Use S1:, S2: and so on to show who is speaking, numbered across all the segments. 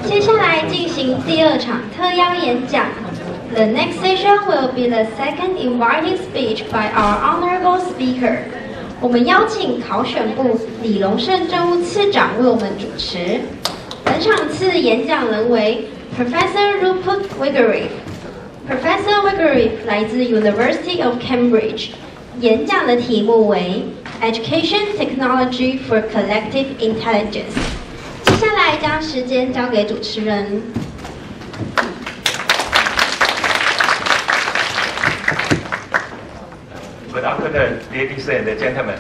S1: 接下来进行第二场特邀演讲。The next session will be the second inviting speech by our honorable speaker. 我们邀请考选部李荣胜政务次长为我们主持。本场次演讲人为 Professor Rupert Wegerif。Professor Wegerif 来自 University of Cambridge。演讲的题目为 Education Technology for Collective Intelligence。接下来将时间交给主持人。
S2: Good afternoon, ladies and gentlemen.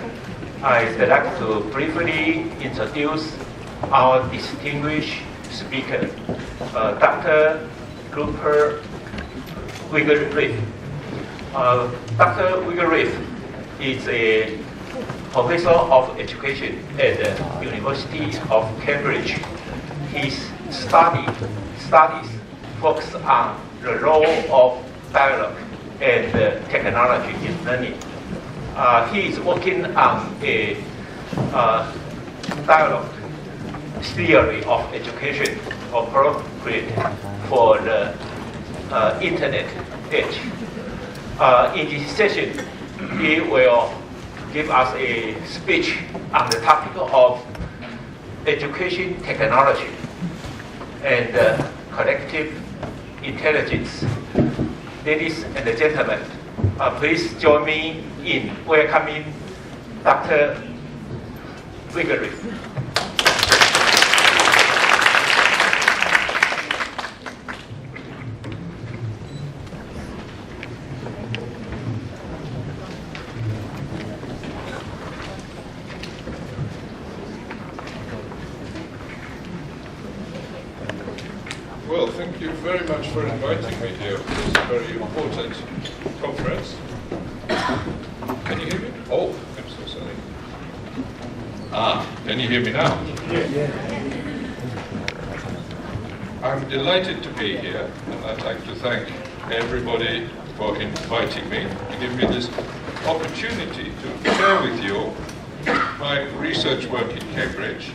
S2: I'd like to briefly introduce our distinguished speaker, Dr. Rupert Wegerif. Dr. Wegerif is a professor of education at the University of Cambridge. His studies focus on the role of dialogue and technology in learning. He is working on a dialogue theory of education appropriate for the internet age. In this session, he will give us a speech on the topic of education technology and collective intelligence. Ladies and gentlemen, please join me in welcoming Dr. Wegerif.
S3: Well, thank you very much for inviting me here for this very important conference. Can you hear me? Oh, I'm so sorry. Can you hear me now? Yeah. I'm delighted to be here, and I'd like to thank everybody for inviting me to give me this opportunity to share with you my research work in Cambridge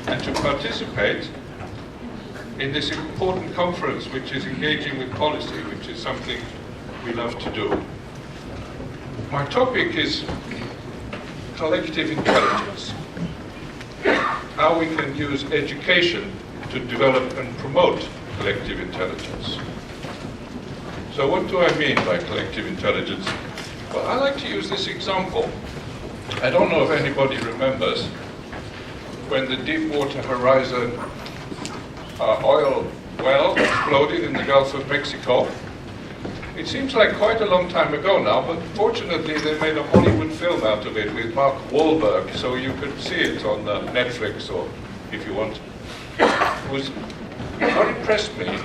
S3: and to participate in this important conference, which is engaging with policy, which is something we love to do. My topic is collective intelligence, how we can use education to develop and promote collective intelligence. So what do I mean by collective intelligence? Well, I like to use this example. I don't know if anybody remembers when the Deepwater Horizon oil well exploded in the Gulf of Mexico. It seems like quite a long time ago now, but fortunately they made a Hollywood film out of it with Mark Wahlberg, so you could see it on Netflix or if you want. What impressed me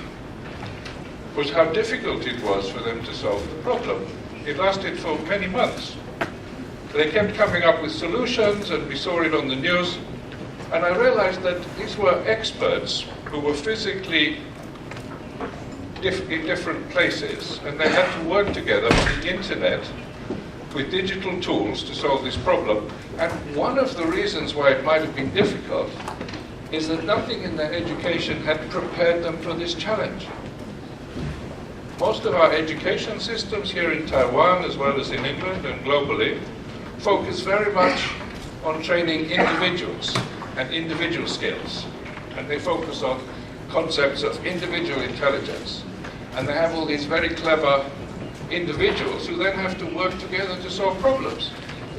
S3: was how difficult it was for them to solve the problem. It lasted for many months. They kept coming up with solutions, and we saw it on the news, and I realized that these were experts who were physically in different places, and they had to work together on the internet with digital tools to solve this problem. And one of the reasons why it might have been difficult is that nothing in their education had prepared them for this challenge. Most of our education systems here in Taiwan, as well as in England and globally, focus very much on training individuals and individual skills. And they focus on concepts of individual intelligence. And they have all these very clever individuals who then have to work together to solve problems.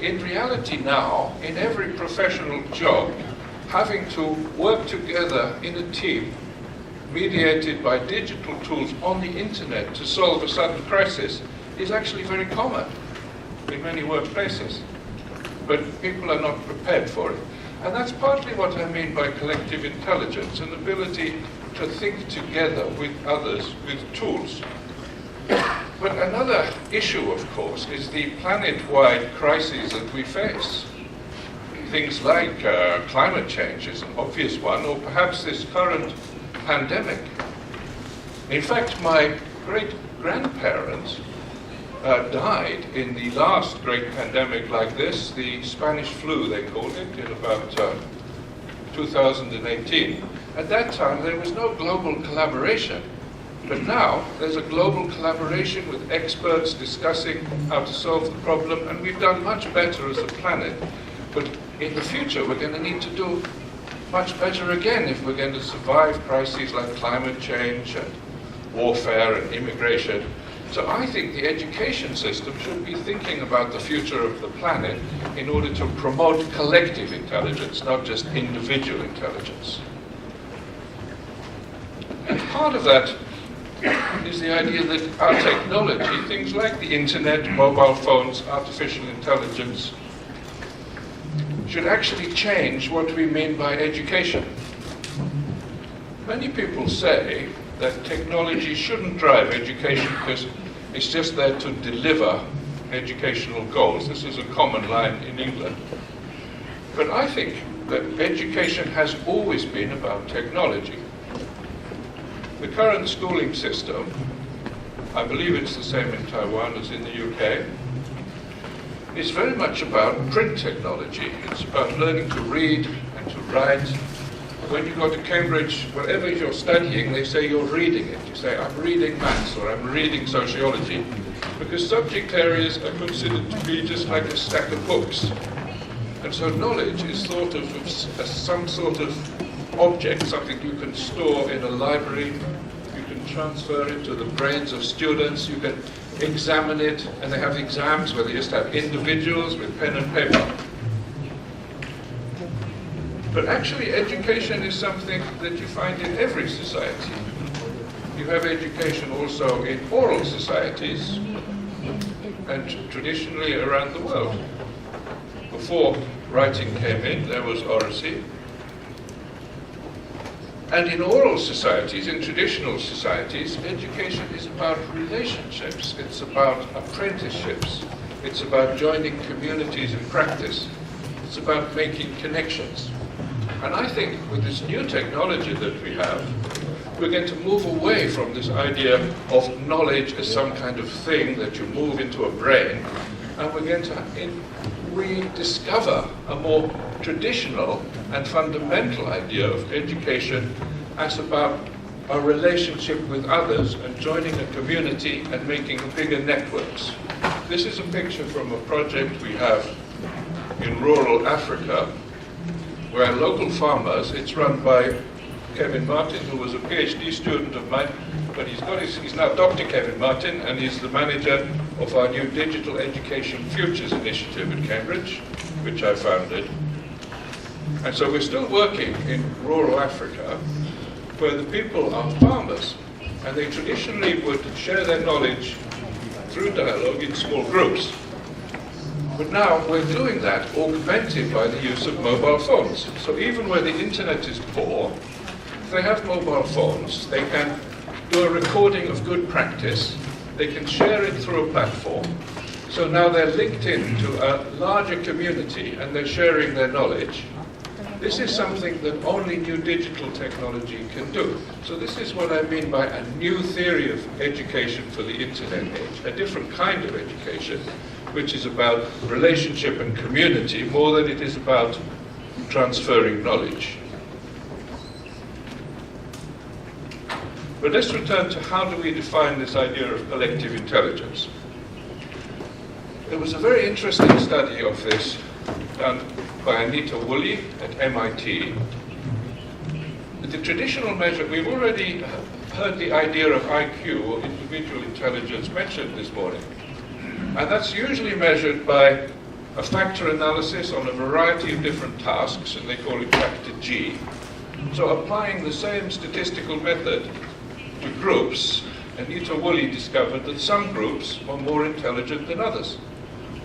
S3: In reality now, in every professional job, having to work together in a team mediated by digital tools on the internet to solve a sudden crisis is actually very common in many workplaces. But people are not prepared for it. And that's partly what I mean by collective intelligence, an ability to think together with others with tools. But another issue, of course, is the planet-wide crises that we face. Things like climate change is an obvious one, or perhaps this current pandemic. In fact, my great-grandparents died in the last great pandemic like this, the Spanish flu, they called it, in about 2018. At that time, there was no global collaboration. But now, there's a global collaboration with experts discussing how to solve the problem, and we've done much better as a planet. But in the future, we're going to need to do much better again if we're going to survive crises like climate change and warfare and immigration. So I think the education system should be thinking about the future of the planet in order to promote collective intelligence, not just individual intelligence. And part of that is the idea that our technology, things like the internet, mobile phones, artificial intelligence, should actually change what we mean by education. Many people say that technology shouldn't drive education because it's just there to deliver educational goals. This is a common line in England. But I think that education has always been about technology. The current schooling system, I believe it's the same in Taiwan as in the UK, is very much about print technology. It's about learning to read and to write. When you go to Cambridge, whatever you're studying, they say you're reading it. You say, I'm reading maths or I'm reading sociology, because subject areas are considered to be just like a stack of books. And so knowledge is thought of as some sort of object, something you can store in a library, you can transfer it to the brains of students, you can examine it, and they have exams where they just have individuals with pen and paper. But actually education is something that you find in every society. You have education also in oral societies and traditionally around the world. Before writing came in, there was oracy. And in oral societies, in traditional societies, education is about relationships. It's about apprenticeships. It's about joining communities in practice. It's about making connections. And I think with this new technology that we have, we're going to move away from this idea of knowledge as some kind of thing that you move into a brain, and we're going to rediscover a more traditional and fundamental idea of education as about our relationship with others and joining a community and making bigger networks. This is a picture from a project we have in rural Africa, where local farmers, it's run by Kevin Martin, who was a PhD student of mine, but he's now Dr. Kevin Martin, and he's the manager of our new Digital Education Futures initiative at Cambridge, which I founded. And so we're still working in rural Africa, where the people are farmers, and they traditionally would share their knowledge through dialogue in small groups. But now we're doing that augmented by the use of mobile phones. So even where the internet is poor, if they have mobile phones, they can do a recording of good practice, they can share it through a platform. So now they're linked in to a larger community and they're sharing their knowledge. This is something that only new digital technology can do. So this is what I mean by a new theory of education for the internet age, a different kind of education, which is about relationship and community more than it is about transferring knowledge. But let's return to how do we define this idea of collective intelligence. There was a very interesting study of this done by Anita Woolley at MIT. The traditional measure, we've already heard the idea of IQ, or individual intelligence, mentioned this morning. And that's usually measured by a factor analysis on a variety of different tasks, and they call it factor G. So applying the same statistical method to groups, Anita Woolley discovered that some groups were more intelligent than others.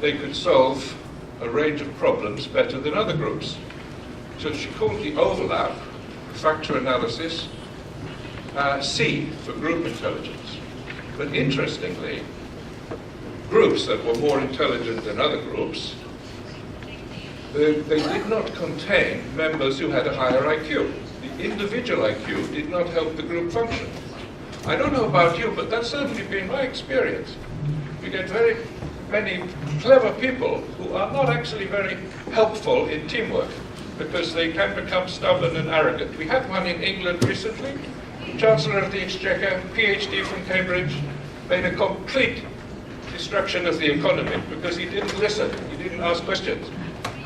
S3: They could solve a range of problems better than other groups. So she called the overlap, factor analysis, C for group intelligence. But interestingly, groups that were more intelligent than other groups, they did not contain members who had a higher IQ. The individual IQ did not help the group function. I don't know about you, but that's certainly been my experience. You get very many clever people who are not actually very helpful in teamwork. because they can become stubborn and arrogant. We had one in England recently, Chancellor of the Exchequer, PhD from Cambridge, made a complete destruction of the economy because he didn't listen, he didn't ask questions.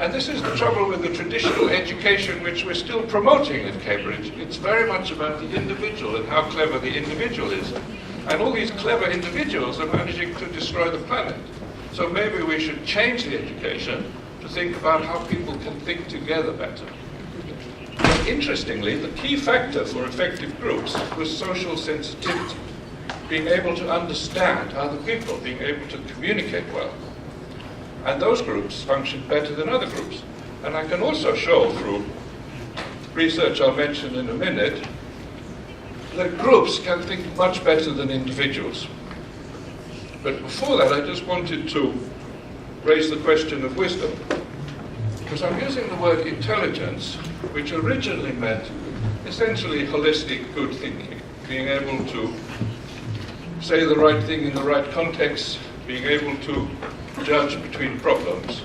S3: And this is the trouble with the traditional education which we're still promoting at Cambridge. It's very much about the individual and how clever the individual is. And all these clever individuals are managing to destroy the planet. So maybe we should change the education to think about how people can think together better. But interestingly, the key factor for effective groups was social sensitivity, being able to understand other people, being able to communicate well. And those groups function better than other groups. And I can also show through research I'll mention in a minute that groups can think much better than individuals. But before that, I just wanted to raise the question of wisdom. Because I'm using the word intelligence, which originally meant essentially holistic good thinking, being able to say the right thing in the right context, being able to judge between problems.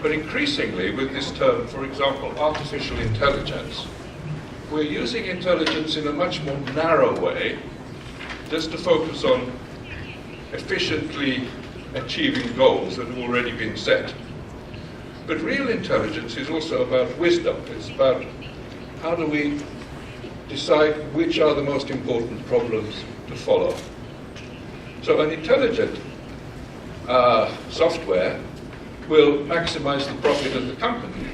S3: But increasingly with this term, for example, artificial intelligence, we're using intelligence in a much more narrow way, just to focus on efficiently achieving goals that have already been set. But real intelligence is also about wisdom. It's about how do we decide which are the most important problems to follow. So an intelligent software will maximize the profit of the company.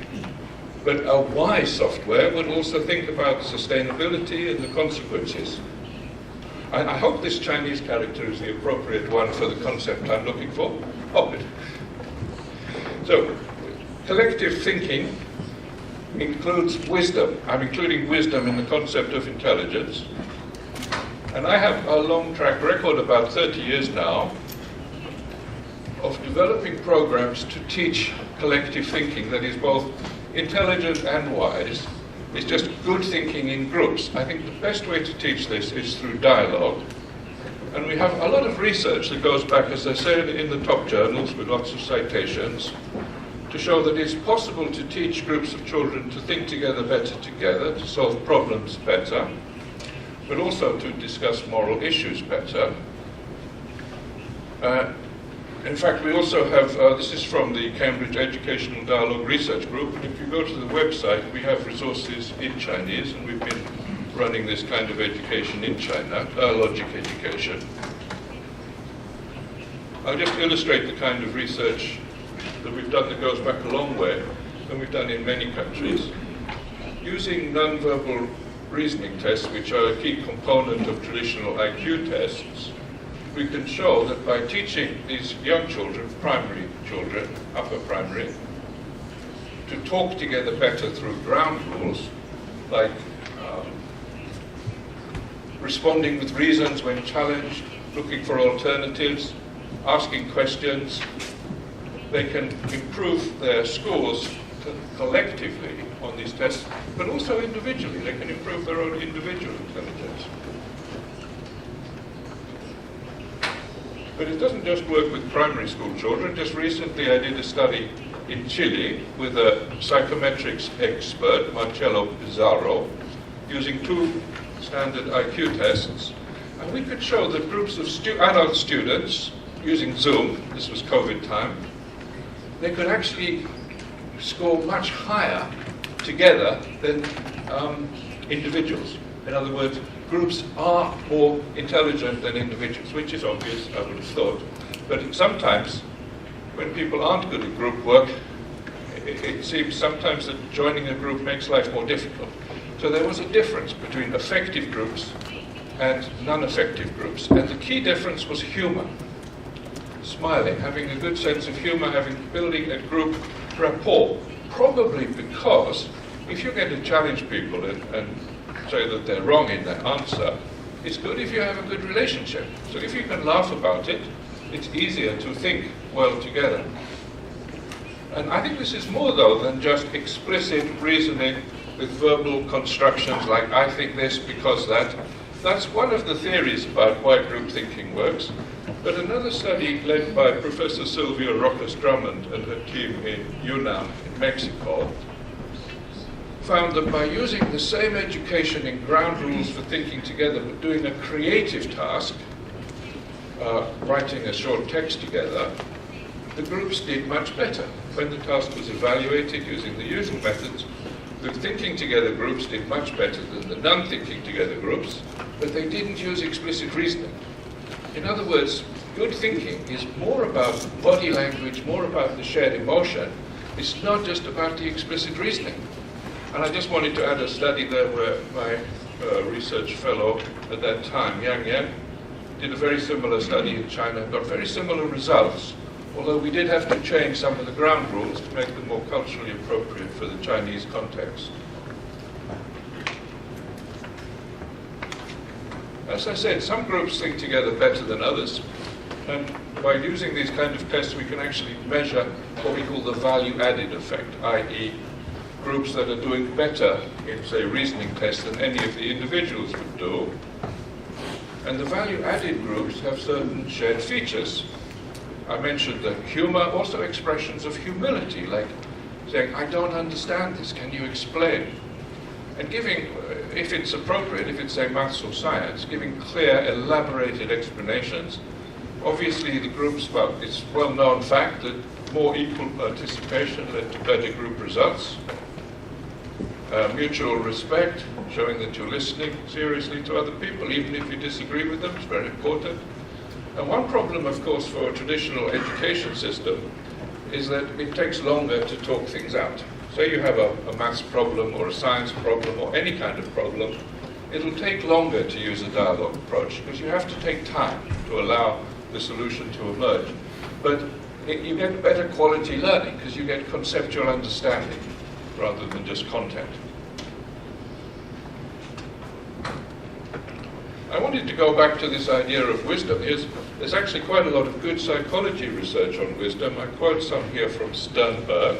S3: But a wise software would also think about sustainability and the consequences. I hope this Chinese character is the appropriate one for the concept I'm looking for. Oh, good. So, collective thinking includes wisdom. I'm including wisdom in the concept of intelligence. And I have a long track record, about 30 years now, of developing programs to teach collective thinking that is both intelligent and wise. It's just good thinking in groups. I think the best way to teach this is through dialogue. And we have a lot of research that goes back, as I said, in the top journals with lots of citations, to show that it's possible to teach groups of children to think together better together, to solve problems better, but also to discuss moral issues better. In fact, we also have, this is from the Cambridge Educational Dialogue Research Group, and if you go to the website, we have resources in Chinese, and we've been running this kind of education in China, dialogic education. I'll just illustrate the kind of research that we've done that goes back a long way, and we've done in many countries. Using non-verbal reasoning tests, which are a key component of traditional IQ tests, we can show that by teaching these young children, primary children, upper primary, to talk together better through ground rules, like responding with reasons when challenged, looking for alternatives, asking questions, they can improve their scores collectively on these tests, but also individually. They can improve their own individual intelligence. But it doesn't just work with primary school children. Just recently I did a study in Chile with a psychometrics expert, Marcelo Pizarro, using 2 standard IQ tests. And we could show that groups of adult students using Zoom, this was COVID time, they could actually score much higher together than individuals. In other words, groups are more intelligent than individuals, which is obvious, I would have thought. But sometimes, when people aren't good at group work, it seems sometimes that joining a group makes life more difficult. So there was a difference between effective groups and non-effective groups. And the key difference was humor. Smiling, having a good sense of humor, building a group rapport. Probably because if you're going to challenge people and say that they're wrong in their answer, it's good if you have a good relationship. So if you can laugh about it, it's easier to think well together. And I think this is more, though, than just explicit reasoning with verbal constructions like, I think this because that. That's one of the theories about why group thinking works. But another study led by Professor Sylvia Rojas Drummond and her team in Yunnan in Mexico found that by using the same education in ground rules for thinking together, but doing a creative task, writing a short text together, the groups did much better. When the task was evaluated using the usual methods, the thinking together groups did much better than the non-thinking together groups, but they didn't use explicit reasoning. In other words, good thinking is more about body language, more about the shared emotion. It's not just about the explicit reasoning. And I just wanted to add a study there where my research fellow at that time, Yang Yan, did a very similar study in China and got very similar results, although we did have to change some of the ground rules to make them more culturally appropriate for the Chinese context. As I said, some groups think together better than others, and by using these kind of tests we can actually measure what we call the value-added effect, i.e. groups that are doing better in, say, reasoning tests than any of the individuals would do. And the value-added groups have certain shared features. I mentioned the humor, also expressions of humility, like saying, I don't understand this, can you explain? And giving, if it's appropriate, if it's, say, maths or science, giving clear, elaborated explanations. Obviously, the groups, well, it's a well-known fact that more equal participation led to better group results. Mutual respect, showing that you're listening seriously to other people, even if you disagree with them, is very important. And one problem, of course, for a traditional education system is that it takes longer to talk things out. Say you have a maths problem or a science problem or any kind of problem, it'll take longer to use a dialogue approach because you have to take time to allow the solution to emerge. But you get better quality learning because you get conceptual understanding rather than just content. I wanted to go back to this idea of wisdom. There's actually quite a lot of good psychology research on wisdom. I quote some here from Sternberg.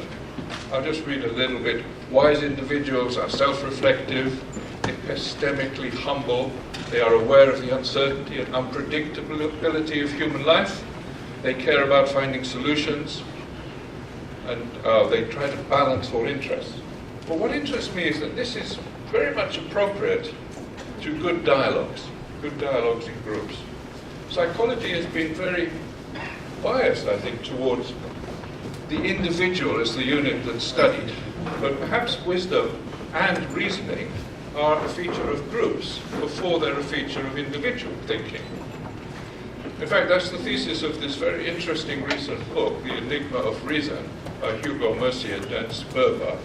S3: I'll just read a little bit. Wise individuals are self-reflective, epistemically humble. They are aware of the uncertainty and unpredictability of human life. They care about finding solutions, and they try to balance all interests. But what interests me is that this is very much appropriate to good dialogues in groups. Psychology has been very biased, I think, towards the individual as the unit that's studied, but perhaps wisdom and reasoning are a feature of groups before they're a feature of individual thinking. In fact, that's the thesis of this very interesting recent book, The Enigma of Reason, by Hugo Mercier and Dan Sperber,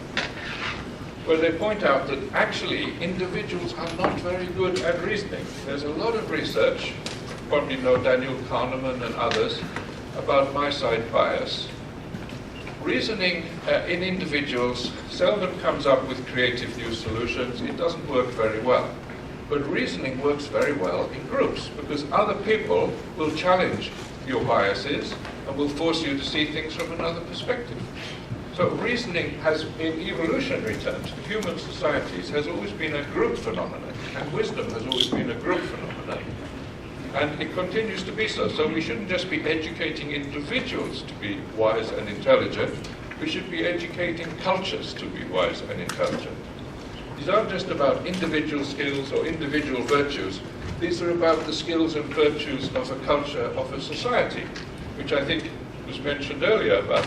S3: where they point out that actually individuals are not very good at reasoning. There's a lot of research, you probably know Daniel Kahneman and others, about my-side bias. Reasoning in individuals seldom comes up with creative new solutions. It doesn't work very well. But reasoning works very well in groups because other people will challenge your biases and will force you to see things from another perspective. So reasoning has, in evolutionary terms, in human societies, has always been a group phenomenon, and wisdom has always been a group phenomenon. And it continues to be so. So we shouldn't just be educating individuals to be wise and intelligent. We should be educating cultures to be wise and intelligent. These aren't just about individual skills or individual virtues. These are about the skills and virtues of a culture, of a society, which I think was mentioned earlier about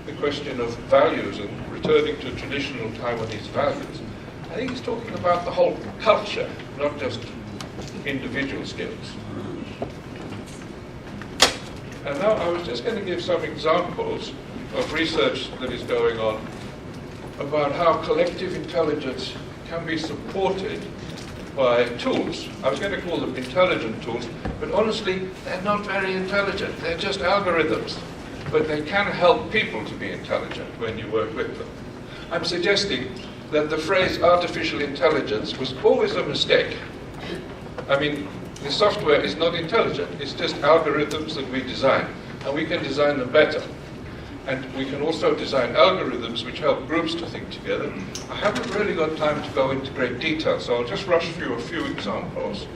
S3: the question of values and returning to traditional Taiwanese values. I think he's talking about the whole culture, not just individual skills. And now I was just going to give some examples of research that is going on about how collective intelligence can be supported by tools. I was going to call them intelligent tools, but honestly, they're not very intelligent. They're just algorithms. But they can help people to be intelligent when you work with them. I'm suggesting that the phrase artificial intelligence was always a mistake. I mean, the software is not intelligent. It's just algorithms that we design, and we can design them better. And we can also design algorithms which help groups to think together. I haven't really got time to go into great detail, so I'll just rush through a few examples.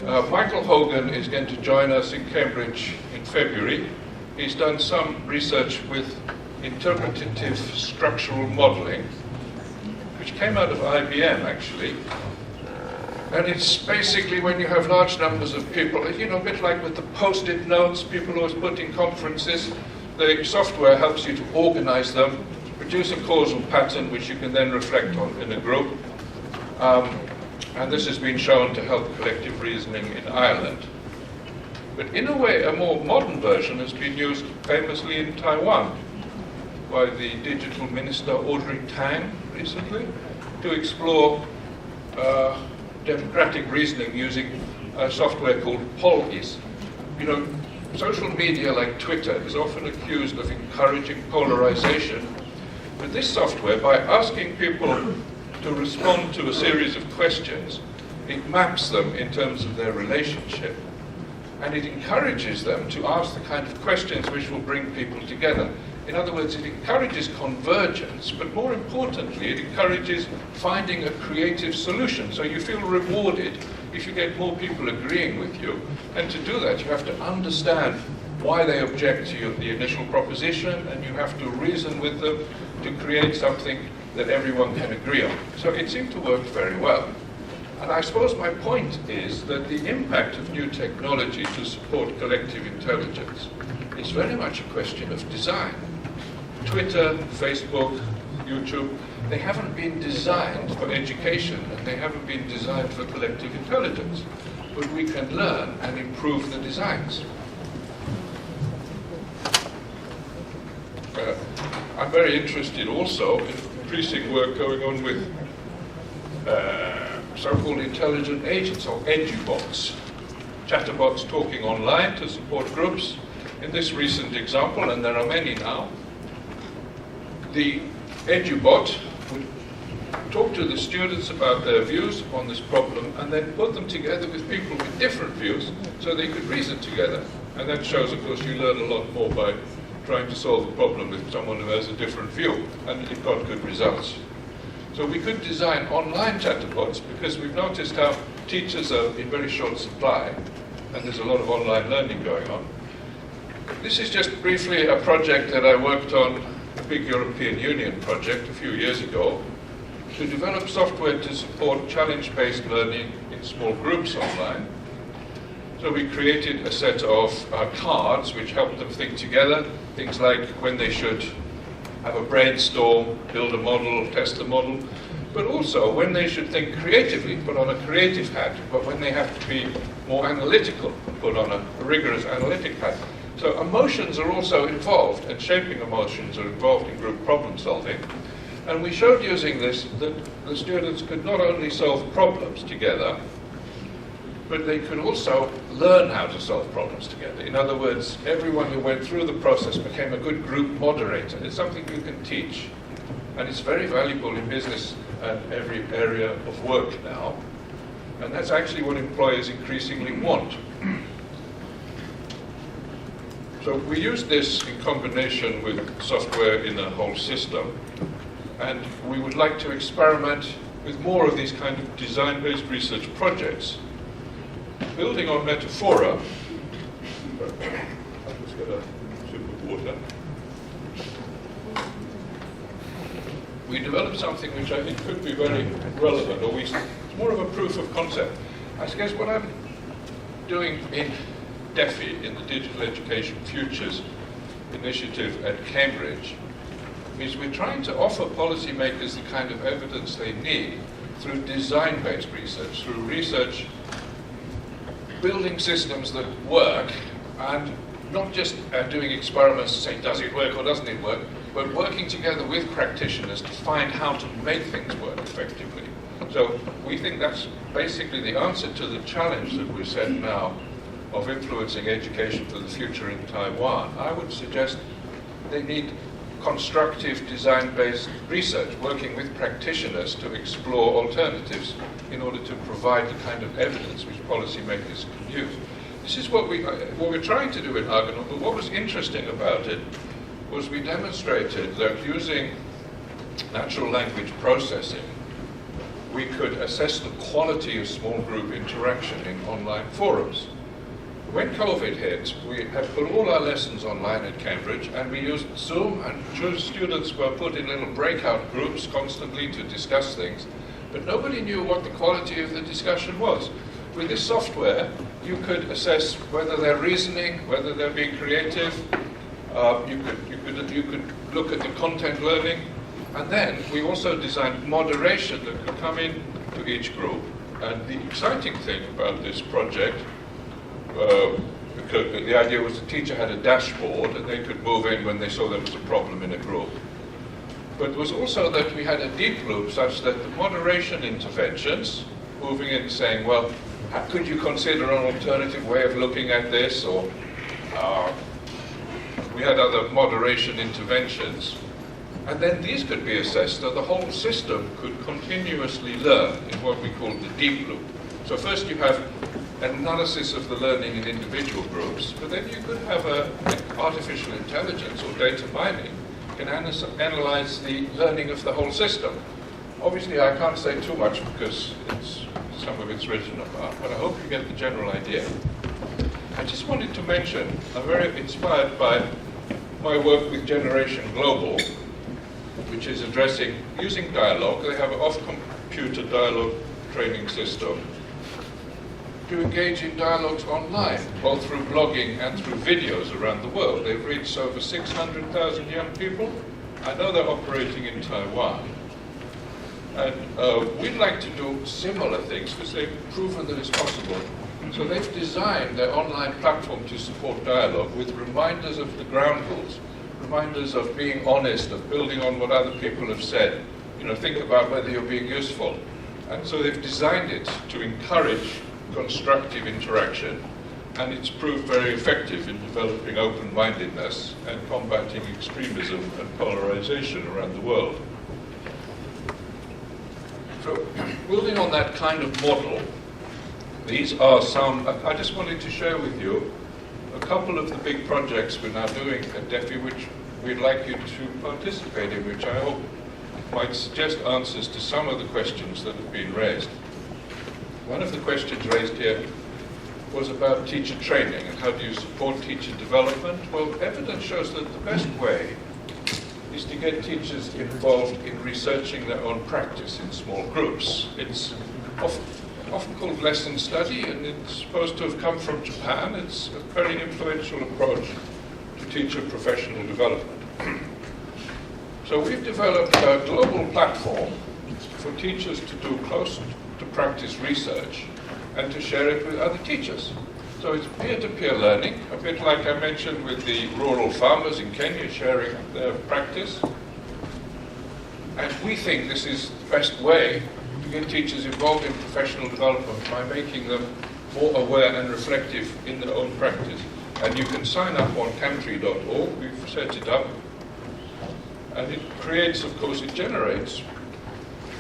S3: Michael Hogan is going to join us in Cambridge in February. He's done some research with interpretative structural modeling. which came out of IBM, actually. And it's basically when you have large numbers of people, you know, a bit like with the post-it notes people always put in conferences, the software helps you to organize them, produce a causal pattern which you can then reflect on in a group. And this has been shown to help collective reasoning in Ireland. But in a way, a more modern version has been used famously in Taiwan by the digital minister Audrey Tang recently to explore democratic reasoning using a software called Polis. You know, social media like Twitter is often accused of encouraging polarization. But this software, by asking people to respond to a series of questions, it maps them in terms of their relationship. And it encourages them to ask the kind of questions which will bring people together. In other words, it encourages convergence, but more importantly, it encourages finding a creative solution. So you feel rewarded if you get more people agreeing with you. And to do that, you have to understand why they object to the initial proposition, and you have to reason with them to create something that everyone can agree on. So it seemed to work very well. And I suppose my point is that the impact of new technology to support collective intelligence is very much a question of design. Twitter, Facebook, YouTube, they haven't been designed for education, and they haven't been designed for collective intelligence. But we can learn and improve the designs. I'm very interested also in increasing work going on with so-called intelligent agents, or edubots, chatterbots talking online to support groups. In this recent example, and there are many now, the edubot would talk to the students about their views on this problem and then put them together with people with different views so they could reason together. And that shows, of course, you learn a lot more by trying to solve a problem with someone who has a different view, and it got good results. So we could design online chatterbots because we've noticed how teachers are in very short supply, and there's a lot of online learning going on. This is just briefly a project that I worked on, a big European Union project a few years ago, to develop software to support challenge-based learning in small groups online. So we created a set of cards which helped them think together, things like when they should have a brainstorm, build a model, test a model, but also when they should think creatively, put on a creative hat, but when they have to be more analytical, put on a rigorous analytic hat. So emotions are also involved, and shaping emotions are involved in group problem solving. And we showed using this that the students could not only solve problems together, but they could also learn how to solve problems together. In other words, everyone who went through the process became a good group moderator. It's something you can teach, and it's very valuable in business and every area of work now. And that's actually what employers increasingly want. So we use this in combination with software in a whole system, and we would like to experiment with more of these kind of design-based research projects. Building on Metaphora, I'll just get a sip of water. We developed something which I think could be very relevant, or it's more of a proof of concept. I guess what I'm doing in DEFI, in the Digital Education Futures Initiative at Cambridge, is we're trying to offer policymakers the kind of evidence they need through design-based research, through research building systems that work, and not just doing experiments to say, does it work or doesn't it work, but working together with practitioners to find how to make things work effectively. So we think that's basically the answer to the challenge that we're set now of influencing education for the future in Taiwan. I would suggest they need constructive design-based research, working with practitioners to explore alternatives in order to provide the kind of evidence which policymakers can use. This is what we're trying to do in Argonaut, but what was interesting about it was we demonstrated that using natural language processing, we could assess the quality of small group interaction in online forums. when COVID hit, we had put all our lessons online at Cambridge, and we used Zoom, and students were put in little breakout groups constantly to discuss things, but nobody knew what the quality of the discussion was. With this software, you could assess whether they're reasoning, whether they're being creative. You could look at the content learning, and then we also designed moderation that could come in to each group. And the exciting thing about this project, because the idea was the teacher had a dashboard and they could move in when they saw there was a problem in a group. But it was also that we had a deep loop such that the moderation interventions, moving in saying, well, could you consider an alternative way of looking at this? Or we had other moderation interventions. And then these could be assessed so the whole system could continuously learn in what we call the deep loop. So first you have an analysis of the learning in individual groups, but then you could have artificial intelligence or data mining can analyze the learning of the whole system. Obviously I can't say too much because some of it's written about, but I hope you get the general idea. I just wanted to mention, I'm very inspired by my work with Generation Global, which is addressing, using dialogue, they have an off-computer dialogue training system to engage in dialogues online, both through blogging and through videos around the world. They've reached over 600,000 young people. I know they're operating in Taiwan. And we'd like to do similar things because they've proven that it's possible. So they've designed their online platform to support dialogue with reminders of the ground rules, reminders of being honest, of building on what other people have said. You know, think about whether you're being useful. And so they've designed it to encourage constructive interaction, and it's proved very effective in developing open-mindedness and combating extremism and polarization around the world. So, building on that kind of model, these are some, I just wanted to share with you a couple of the big projects we're now doing at DEFI, which we'd like you to participate in, which I hope might suggest answers to some of the questions that have been raised. One of the questions raised here was about teacher training and how do you support teacher development. Well, evidence shows that the best way is to get teachers involved in researching their own practice in small groups. It's often called lesson study, and it's supposed to have come from Japan. It's a very influential approach to teacher professional development. So we've developed a global platform for teachers to do close to practice research and to share it with other teachers. So it's peer-to-peer learning, a bit like I mentioned with the rural farmers in Kenya sharing their practice. And we think this is the best way to get teachers involved in professional development by making them more aware and reflective in their own practice. And you can sign up on Camtree.org, we've set it up. And it creates, of course, it generates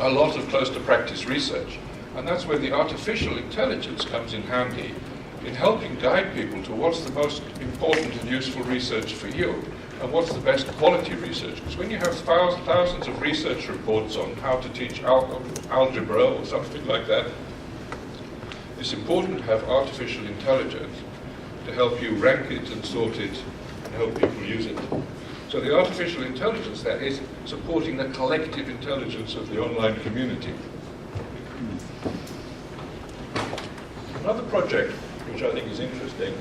S3: a lot of close-to-practice research. And that's where the artificial intelligence comes in handy in helping guide people to what's the most important and useful research for you and what's the best quality research. Because when you have thousands of research reports on how to teach algebra or something like that, it's important to have artificial intelligence to help you rank it and sort it and help people use it. So the artificial intelligence there is supporting the collective intelligence of the online community. Another project which I think is interesting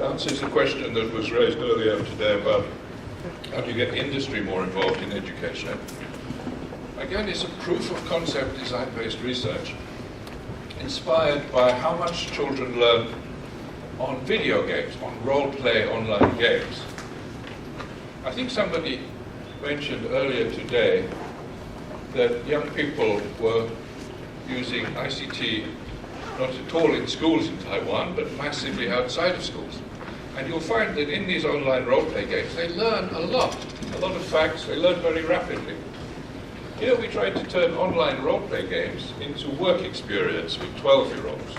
S3: answers the question that was raised earlier today about how do you get industry more involved in education. Again, it's a proof of concept design-based research inspired by how much children learn on video games, on role-play online games. I think somebody mentioned earlier today that young people were using ICT not at all in schools in Taiwan, but massively outside of schools. And you'll find that in these online role-play games, they learn a lot of facts, they learn very rapidly. Here we tried to turn online role-play games into work experience with 12-year-olds.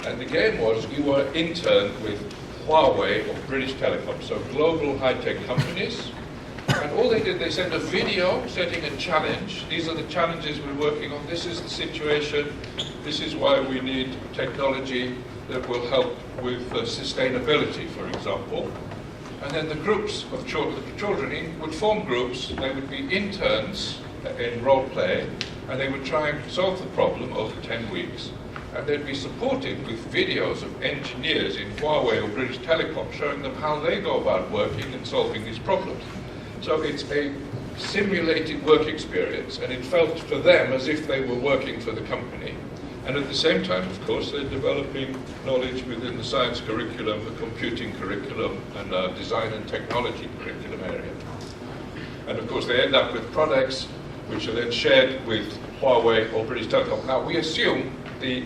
S3: And the game was you were interned with Huawei or British Telecom, so global high-tech companies, And all they did, they sent a video setting a challenge. These are the challenges we're working on. This is the situation. This is why we need technology that will help with sustainability, for example. And then the groups of children would form groups. They would be interns in role play, and they would try and solve the problem over 10 weeks. And they'd be supported with videos of engineers in Huawei or British Telecom showing them how they go about working and solving these problems. So it's a simulated work experience, and it felt for them as if they were working for the company. And at the same time, of course, they're developing knowledge within the science curriculum, the computing curriculum, and design and technology curriculum area. And of course, they end up with products which are then shared with Huawei or British Telecom. Now, we assume the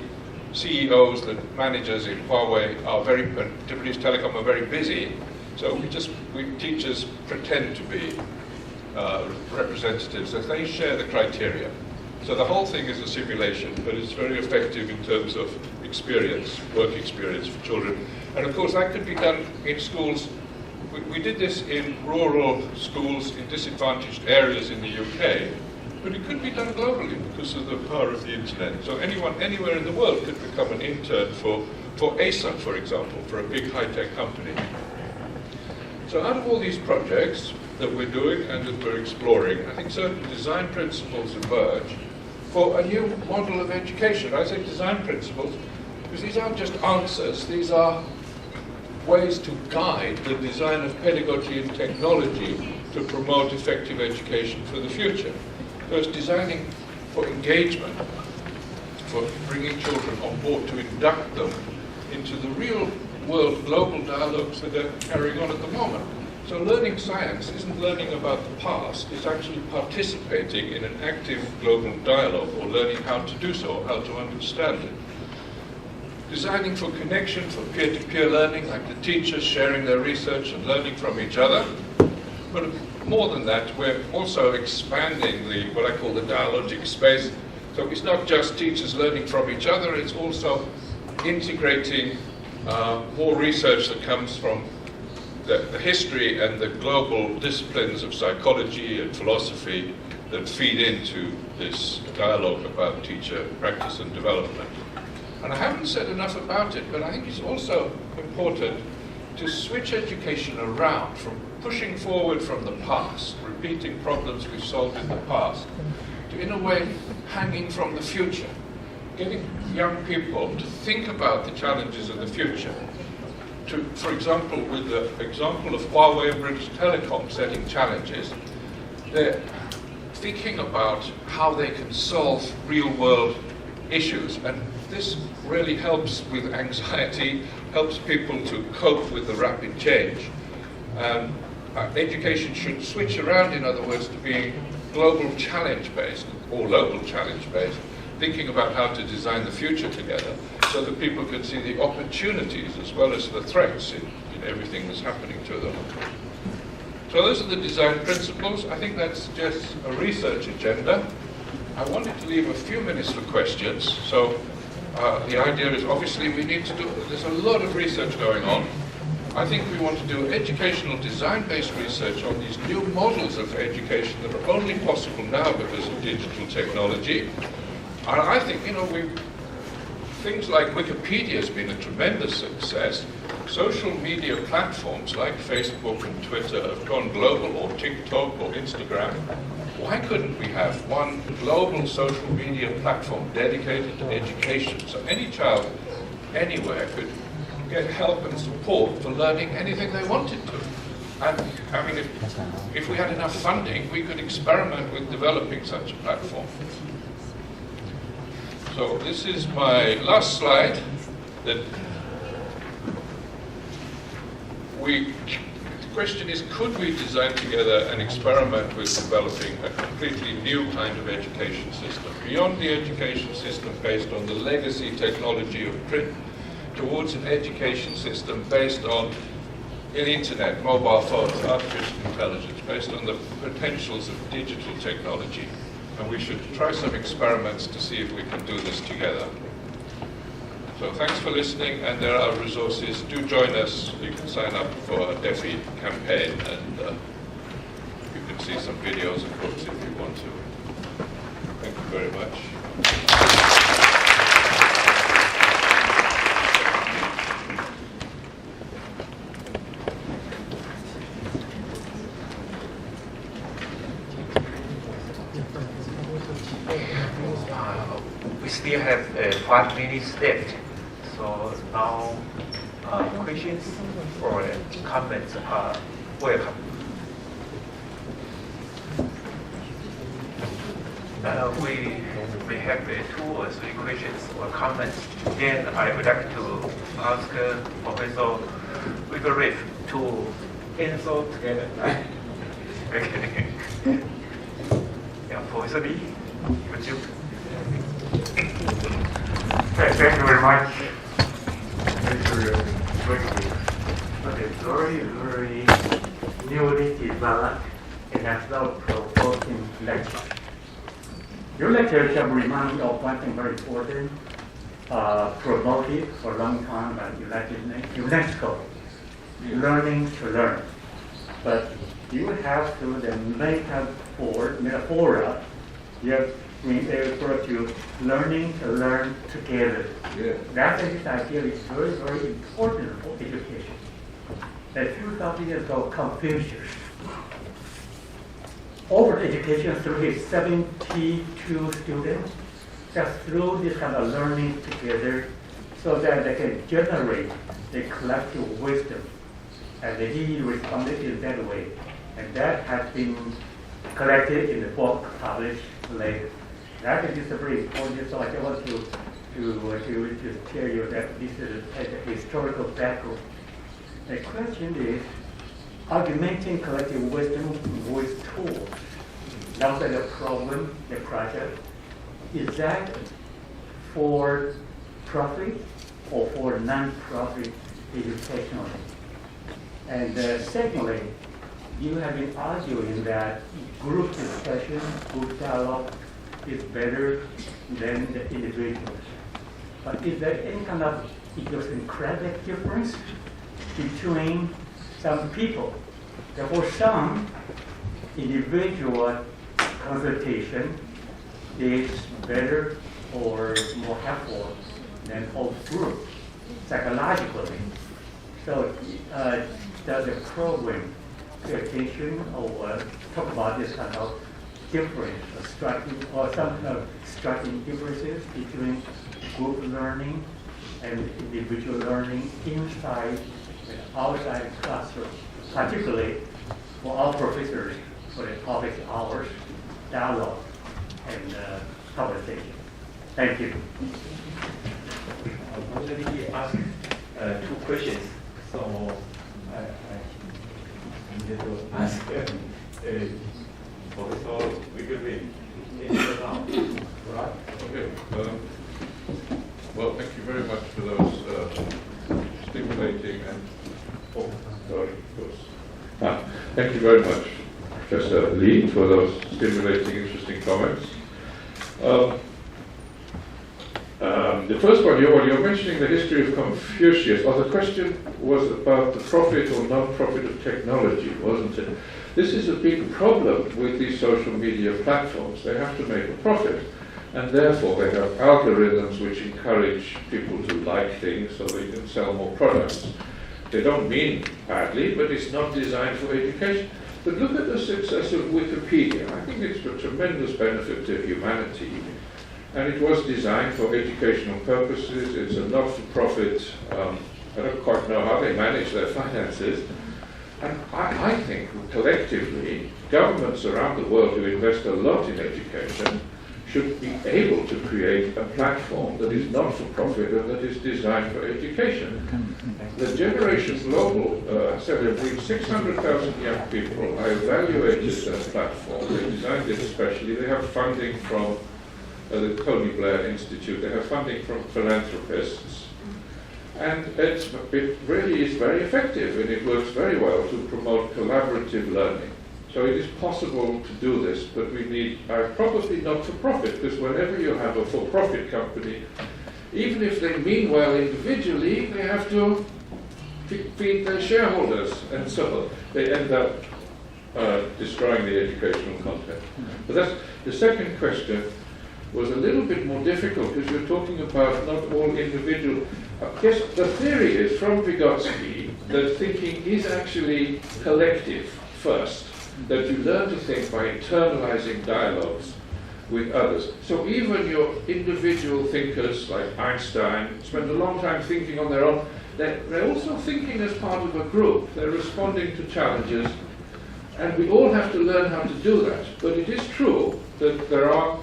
S3: CEOs, the managers in Huawei are British Telecom are very busy, so we teachers pretend to be representatives, as they share the criteria. So the whole thing is a simulation, but it's very effective in terms of experience, work experience for children. And of course, that could be done in schools. We did this in rural schools in disadvantaged areas in the UK, but it could be done globally because of the power of the internet. So anyone, anywhere in the world could become an intern for ASA, for example, for a big high-tech company. So out of all these projects that we're doing and that we're exploring, I think certain design principles emerge for a new model of education. I say design principles because these aren't just answers, these are ways to guide the design of pedagogy and technology to promote effective education for the future. So it's designing for engagement, for bringing children on board, to induct them into the real world global dialogues that are carrying on at the moment. So learning science isn't learning about the past, it's actually participating in an active global dialogue, or learning how to do so, how to understand it. Designing for connection, for peer-to-peer learning, like the teachers sharing their research and learning from each other. But more than that, we're also expanding what I call the dialogic space. So it's not just teachers learning from each other, it's also integrating more research that comes from the history and the global disciplines of psychology and philosophy that feed into this dialogue about teacher practice and development. And I haven't said enough about it, but I think it's also important to switch education around from pushing forward from the past, repeating problems we've solved in the past, to, in a way, hanging from the future, getting young people to think about the challenges of the future. To, for example, with the example of Huawei and British Telecom setting challenges, they're thinking about how they can solve real-world issues. And this really helps with anxiety, helps people to cope with the rapid change. Education should switch around, in other words, to being global challenge-based or local challenge-based, thinking about how to design the future together so that people can see the opportunities as well as the threats in everything that's happening to them. So those are the design principles. I think that's just a research agenda. I wanted to leave a few minutes for questions. So the idea is, obviously, there's a lot of research going on. I think we want to do educational design-based research on these new models of education that are only possible now because of digital technology. And I think, things like Wikipedia has been a tremendous success. Social media platforms like Facebook and Twitter have gone global, or TikTok or Instagram. Why couldn't we have one global social media platform dedicated to education, so any child anywhere could get help and support for learning anything they wanted to? And I mean, if we had enough funding, we could experiment with developing such a platform. So this is my last slide. The question is, could we design together an experiment with developing a completely new kind of education system, beyond the education system based on the legacy technology of print, towards an education system based on the internet, mobile phones, artificial intelligence, based on the potentials of digital technology. And we should try some experiments to see if we can do this together. So thanks for listening, and there are resources. Do join us. You can sign up for a DEFI campaign, and you can can see some videos and books if you want to. Thank you very much.
S2: We still have 5 minutes left, so now questions or comments are welcome. We may have 2 or 3 questions or comments. Then I would like to ask Professor Wegerif to answer together. Okay. Yeah, Professor Lee, would you?
S4: Thank you very much. But a very, very newly developed and thought-provoking lecture. Your lecture shall remind me of one thing very important, promoted for a long time by UNESCO, learning to learn. But you have to the metaphora, you have refer to learning to learn together.
S3: Yeah.
S4: That is, I feel, is very, very important for education. A few thousand years ago, Confucius offered education through his 72 students, just through this kind of learning together so that they can generate a collective wisdom. And he responded in that way. And that has been collected in the book published later. That is very important, so I just want to tell you that this is a historical background. The question is, augmenting collective wisdom with tools. Now that the problem, the project, is that for profit or for non-profit educationally? And secondly, you have been arguing that group discussion, group dialogue is better than the individuals. But is there any kind of idiosyncratic difference between some people? Therefore, some individual consultation is better or more helpful than whole group psychologically. So does the program pay attention or talk about this kind of difference, striking or some kind of striking differences between group learning and individual learning inside and outside the classroom, particularly for our professors for the topic hours, dialogue, and conversation. Thank you.
S2: I already asked 2 questions, so I need to ask Professor Wegerif now. Right?
S3: Okay. Well, thank you very much for those stimulating and of course. Thank you very much, Professor Lee, for those stimulating, interesting comments. The first one, you're mentioning the history of Confucius. The question was about the profit or non-profit of technology, wasn't it? This is a big problem with these social media platforms. They have to make a profit, and therefore they have algorithms which encourage people to like things so they can sell more products. They don't mean badly, but it's not designed for education. But look at the success of Wikipedia. I think it's a tremendous benefit to humanity. And it was designed for educational purposes. It's a not-for-profit. I don't quite know how they manage their finances. And I think, collectively, governments around the world who invest a lot in education should be able to create a platform that is not-for-profit and that is designed for education. The Generation Global said they've reached 600,000 young people. I evaluated that platform. They designed it especially. They have funding from the Tony Blair Institute. They have funding from philanthropists. And it really is very effective, and it works very well to promote collaborative learning. So it is possible to do this, but we need probably not for profit, because whenever you have a for-profit company, even if they mean well individually, they have to feed their shareholders, and so they end up destroying the educational content. But that's the second question was a little bit more difficult because you're talking about not all individual. Yes, the theory is from Vygotsky that thinking is actually collective first, that you learn to think by internalizing dialogues with others. So even your individual thinkers like Einstein spend a long time thinking on their own. They're also thinking as part of a group. They're responding to challenges, and we all have to learn how to do that. But it is true that there are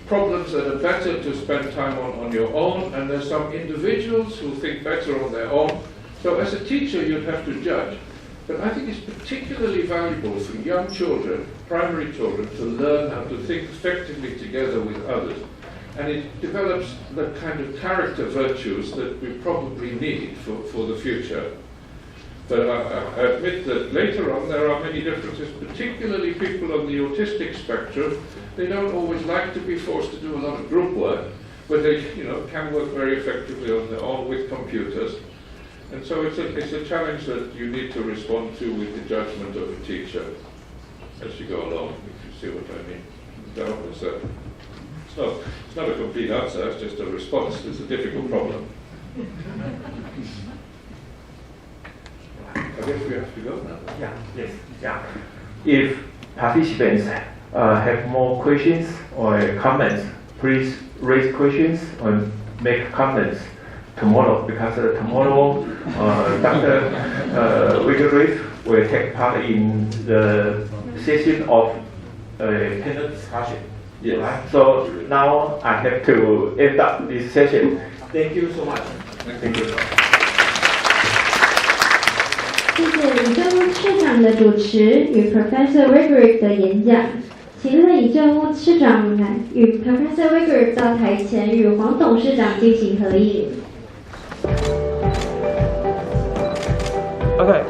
S3: problems that are better to spend time on your own, and there's some individuals who think better on their own. So as a teacher, you'd have to judge. But I think it's particularly valuable for young children, primary children, to learn how to think effectively together with others. And it develops the kind of character virtues that we probably need for the future. But I admit that later on there are many differences, particularly people on the autistic spectrum. They don't always like to be forced to do a lot of group work, but they can work very effectively on their own with computers. And so it's a challenge that you need to respond to with the judgment of a teacher as you go along, if you see what I mean. It's not a complete answer, it's just a response. It's a difficult problem. I guess we have to go now.
S4: Yeah, yes, yeah.
S5: If participants have more questions or comments, please raise questions or make comments tomorrow, because tomorrow Dr. Wegerif will take part in the session of panel discussion.
S3: Yes.
S5: Right? So now I have to end up this session. Thank you so much.
S3: Thank you.
S1: 谢谢李正屋市长的主持与 Professor Wegerif 的演讲。请李正屋市长来与 Professor Wegerif 到台前与黄董事长进行合影。
S5: OK，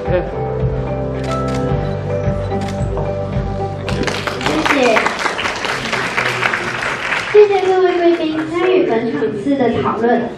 S1: 谢谢各位贵宾参与本场次的讨论。